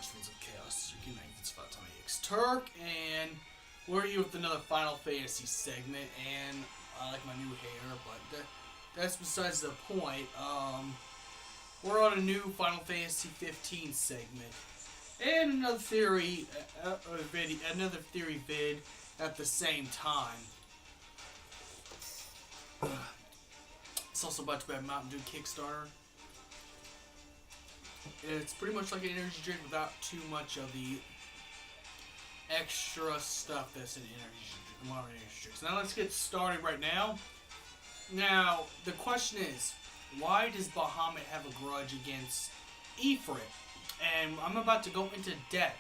Archfiends of Chaos. You can make this about Tommy X Turk, and we're here with another Final Fantasy segment, and I like my new hair, but that's besides the point. We're on a new Final Fantasy XV segment, and another theory vid at the same time. It's also about to be a Mountain Dew Kickstarter. It's pretty much like an energy drink without too much of the extra stuff that's in modern energy drinks. Now let's get started right now. Now, the question is, why does Buhamut have a grudge against Ifrit? And I'm about to go into depth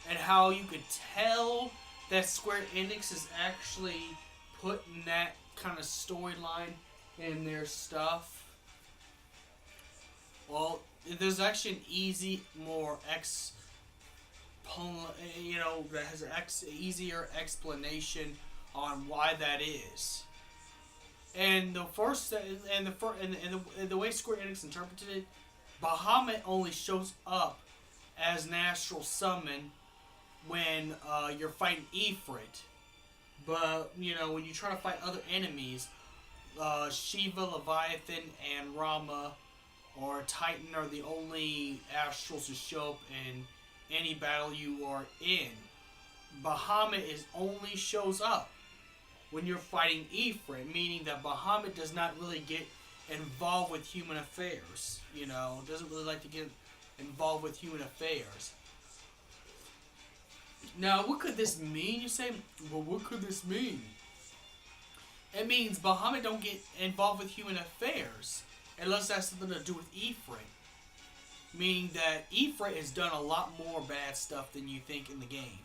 and how you could tell that Square Enix is actually putting that kind of storyline in their stuff. Well, there's actually an easy, that has an easier explanation on why that is. And the way Square Enix interpreted it, Buhamut only shows up as an astral summon when you're fighting Ifrit. But when you try to fight other enemies, Shiva, Leviathan, and Rama or Titan are the only astrals to show up in any battle you are in. Buhamut only shows up when you're fighting Ifrit, meaning that Buhamut does not really get involved with human affairs. Doesn't really like to get involved with human affairs. Now, what could this mean? You say, well, what could this mean? It means Buhamut don't get involved with human affairs unless that's something to do with Ifrit. Meaning that Ifrit has done a lot more bad stuff than you think in the game.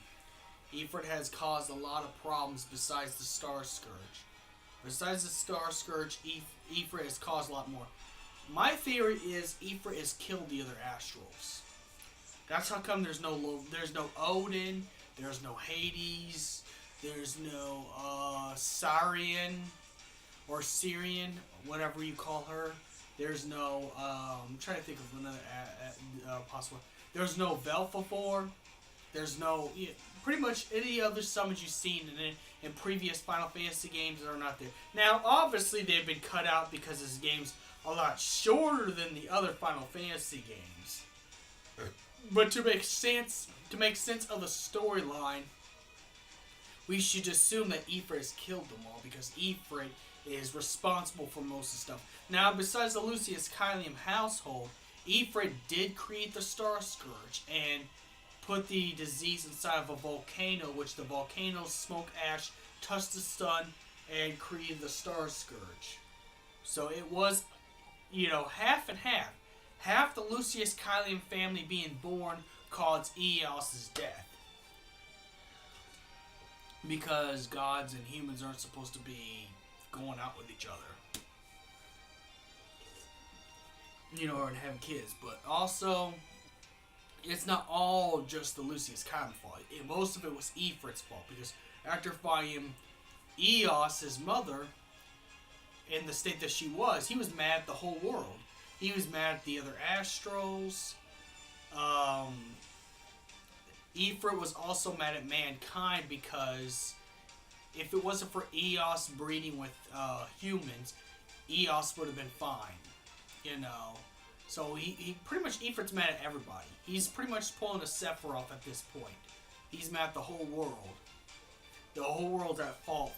Ifrit has caused a lot of problems besides the Star Scourge. Besides the Star Scourge, Ifrit has caused a lot more. My theory is Ifrit has killed the other Astrals. That's how come there's no Odin, there's no Hades, there's no Syrian or Syrian, whatever you call her. There's no, I'm trying to think of another possible. There's no Velfafor. There's no, pretty much any other summons you've seen in previous Final Fantasy games that are not there. Now, obviously, they've been cut out because this game's a lot shorter than the other Final Fantasy games. But to make sense of the storyline, we should assume that Ifrit has killed them all because Ifrit is responsible for most of the stuff. Now, besides the Lucius Kylium household, Ifrit did create the Star Scourge and put the disease inside of a volcano, which the volcano's smoke ash touched the sun and created the Star Scourge. So it was, half and half. Half the Lucius Kylium family being born caused Eos's death. Because gods and humans aren't supposed to be going out with each other. Or having kids. But also, it's not all just the Lucius Kylium fault. Most of it was Ifrit's fault. Because after fighting Eos, his mother, in the state that she was, he was mad at the whole world. He was mad at the other Astrals. Ifrit was also mad at mankind because if it wasn't for Eos breeding with humans, Eos would have been fine. So he pretty much, Ifrit's mad at everybody. He's pretty much pulling a Sephiroth at this point. He's mad at the whole world. The whole world's at fault.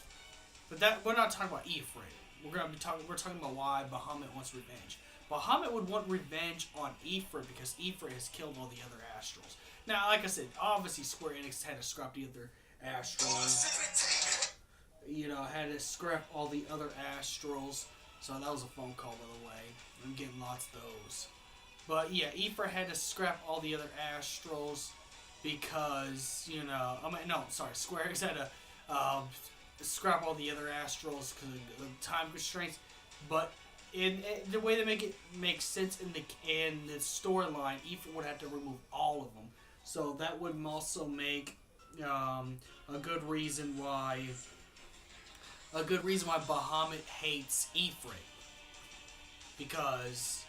But we're not talking about Ifrit. We're talking about why Buhamut wants revenge. Buhamut would want revenge on Ifrit because Ifrit has killed all the other Astrals. Now, like I said, obviously Square Enix had to scrap the other Astrals. Had to scrap all the other Astrals. So that was a phone call, by the way. I'm getting lots of those. But yeah, Ifrit had to scrap all the other Astrals because, Square Enix had to scrap all the other Astrals because of time constraints. But in the way they make sense in the storyline, Ifrit would have to remove all of them. So that would also make a good reason why Bahamut hates Ifrit. because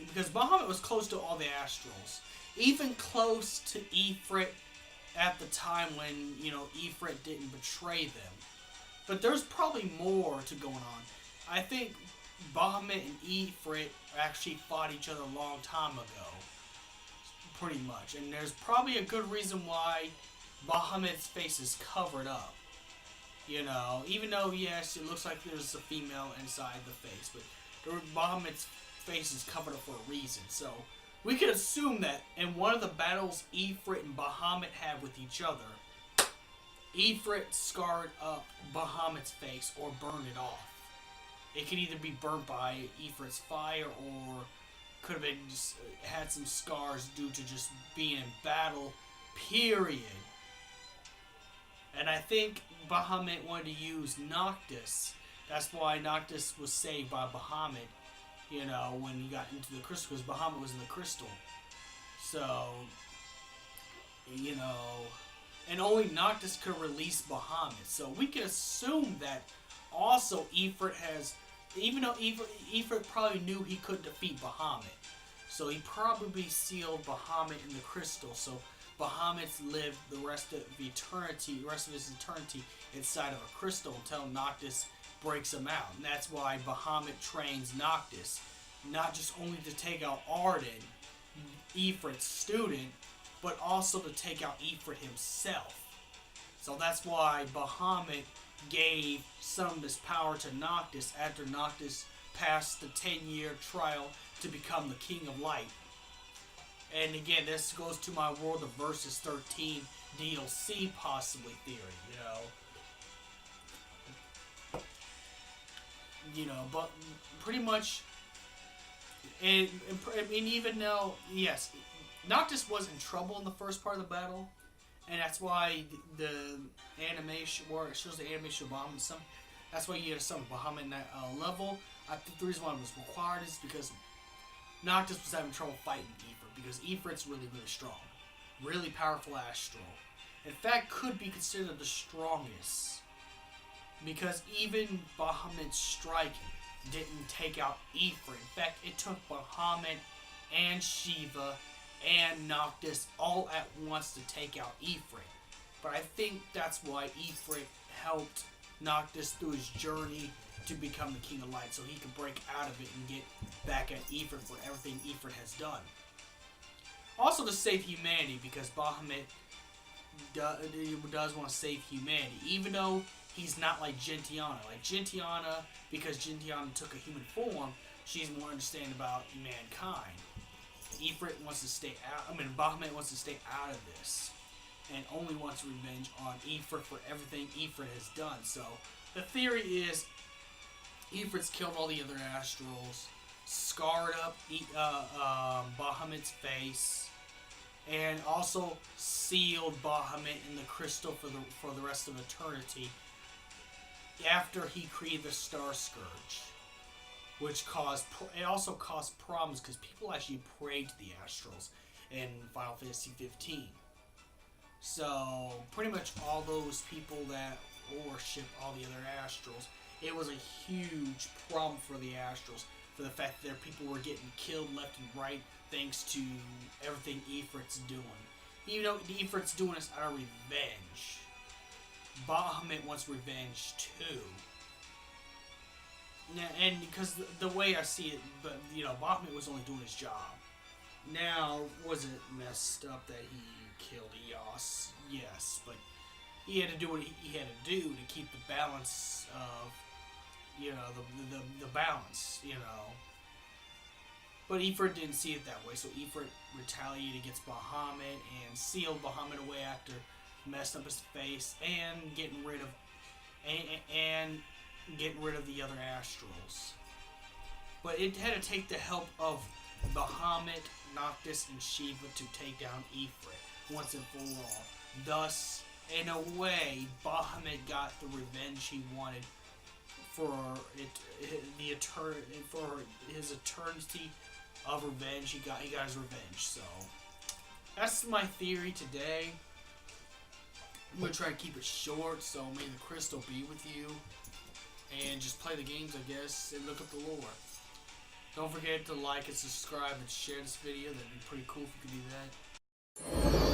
because Bahamut was close to all the Astrals, even close to Ifrit at the time when Ifrit didn't betray them. But there's probably more to going on. I think Bahamut and Ifrit actually fought each other a long time ago, pretty much, and there's probably a good reason why Bahamut's face is covered up. Even though, yes, it looks like there's a female inside the face, but Bahamut's face is covered up for a reason. So, we could assume that in one of the battles Ifrit and Buhamut had with each other, Ifrit scarred up Bahamut's face or burned it off. It could either be burnt by Ifrit's fire or could have been just had some scars due to just being in battle, period. And I think Bahamut wanted to use Noctis. That's why Noctis was saved by Bahamut, when he got into the crystal, because Bahamut was in the crystal. So, and only Noctis could release Bahamut. So we can assume that also Ifrit has, even though Ifrit probably knew he couldn't defeat Bahamut, so he probably sealed Bahamut in the crystal. So Bahamut's lived the rest of his eternity inside of a crystal until Noctis breaks him out. And that's why Bahamut trains Noctis, not just only to take out Arden, Ifrit's student, but also to take out Ifrit himself. So that's why Bahamut gave some of this power to Noctis after Noctis passed the 10-year trial to become the King of Light. And again, this goes to my World of Versus 13 DLC possibly theory, but pretty much, and even though, yes, Noctis was in trouble in the first part of the battle, and that's why the animation, where it shows the animation of Bahamut, that's why you get some Bahamut in that level. I think the reason why it was required is because Noctis was having trouble fighting Ifrit, because Ifrit's really, really strong. Really powerful astral. In fact, could be considered the strongest. Because even Bahamut's strike didn't take out Ifrit. In fact, it took Bahamut and Shiva and Noctis all at once to take out Ifrit. But I think that's why Ifrit helped Noctis through his journey to become the King of Light, so he could break out of it and get back at Ifrit for everything Ifrit has done. Also to save humanity, because Bahamut does want to save humanity, even though he's not like Gentiana. Like Gentiana, because Gentiana took a human form, she's more understanding about mankind. Ifrit wants to stay out. Bahamut wants to stay out of this, and only wants revenge on Ifrit for everything Ifrit has done. So the theory is Ifrit's killed all the other astrals, scarred up Bahamut's face, and also sealed Bahamut in the crystal for the rest of eternity. After he created the Star Scourge, which also caused problems because people actually prayed to the astrals in Final Fantasy XV. So pretty much all those people that worship all the other astrals, it was a huge problem for the astrals, for the fact that their people were getting killed left and right thanks to everything Ifrit's doing. Even though Ifrit's doing this out of revenge, Bahamut wants revenge too. Now, and because the way I see it, but Bahamut was only doing his job. Now, was it messed up that he killed Eos? Yes, but he had to do what he had to do to keep the balance of, the balance, But Ifrit didn't see it that way, so Ifrit retaliated against Bahamut and sealed Bahamut away after messing up his face and getting rid of the other astrals. But it had to take the help of Bahamut, Noctis, and Shiva to take down Ifrit once and for all. Thus, in a way, Bahamut got the revenge he wanted for his eternity of revenge. He got his revenge. So that's my theory today. I'm gonna try to keep it short, so may the crystal be with you, and just play the games, I guess, and look up the lore. Don't forget to like and subscribe and share this video. That'd be pretty cool if you could do that.